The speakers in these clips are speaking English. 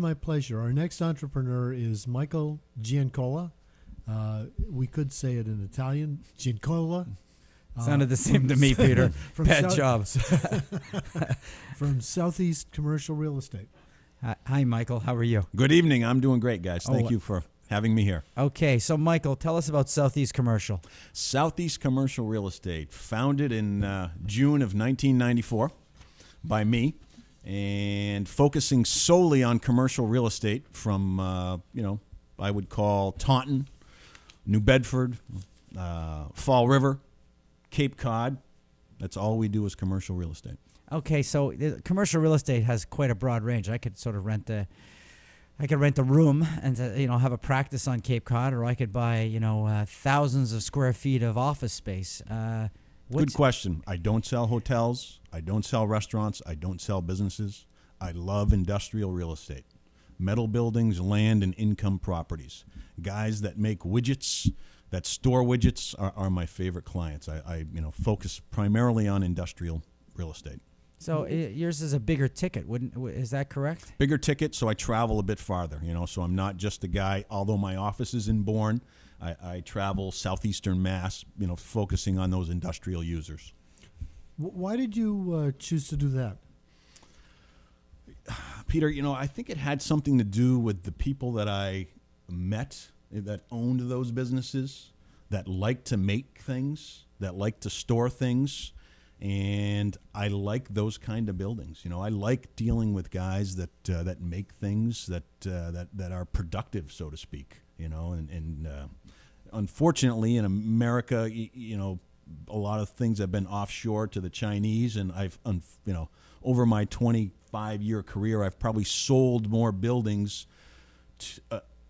My pleasure. Our next entrepreneur is Michael Giancola. We could say it in Italian, Giancola. Sounded the same to me, Peter. Bad job. From Southeast Commercial Real Estate. Hi, Michael. How are you? Good evening. I'm doing great, guys. Thank you for having me here. Okay, so Michael, tell us about Southeast Commercial. Southeast Commercial Real Estate, founded in June of 1994 by me, and focusing solely on commercial real estate from, I would call Taunton, New Bedford, Fall River, Cape Cod. That's all we do is commercial real estate. Okay, so commercial real estate has quite a broad range. I could sort of rent a room and have a practice on Cape Cod, or I could buy thousands of square feet of office space. Good question. I don't sell hotels. I don't sell restaurants. I don't sell businesses. I love industrial real estate, metal buildings, land, and income properties. Guys that make widgets, that store widgets are my favorite clients. I focus primarily on industrial real estate. So yours is a bigger ticket, is that correct? Bigger ticket, so I travel a bit farther, so I'm not just a guy, although my office is in Bourne, I travel southeastern Mass, focusing on those industrial users. Why did you choose to do that? Peter, I think it had something to do with the people that I met that owned those businesses, that like to make things, that like to store things. And I like those kind of buildings. I like dealing with guys that make things that are productive, so to speak. And unfortunately, in America, a lot of things have been offshore to the Chinese. And I've, over my 25-year career, I've probably sold more buildings,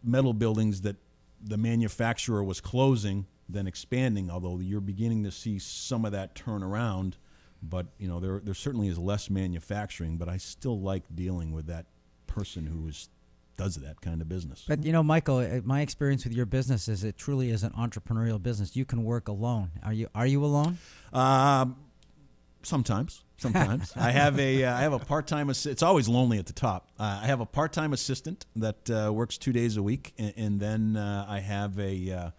metal buildings that the manufacturer was closing than expanding, although you're beginning to see some of that turn around. But, there certainly is less manufacturing, but I still like dealing with that person who does that kind of business. But, Michael, my experience with your business is it truly is an entrepreneurial business. You can work alone. Are you alone? Sometimes. I have a part-time assistant. It's always lonely at the top. I have a part-time assistant that works 2 days a week, and then I have a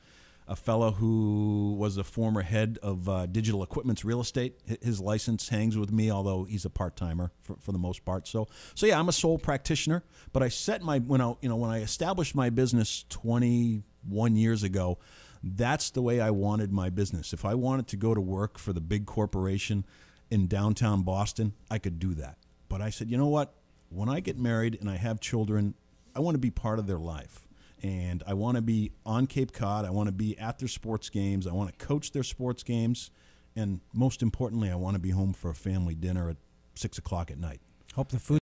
fellow who was a former head of Digital Equipment's real estate. His license hangs with me, although he's a part-timer for the most part. So yeah, I'm a sole practitioner. But I set when I established my business 21 years ago, that's the way I wanted my business. If I wanted to go to work for the big corporation in downtown Boston, I could do that. But I said, you know what? When I get married and I have children, I want to be part of their life. And I want to be on Cape Cod. I want to be at their sports games. I want to coach their sports games. And most importantly, I want to be home for a family dinner at 6 o'clock at night. Hope the food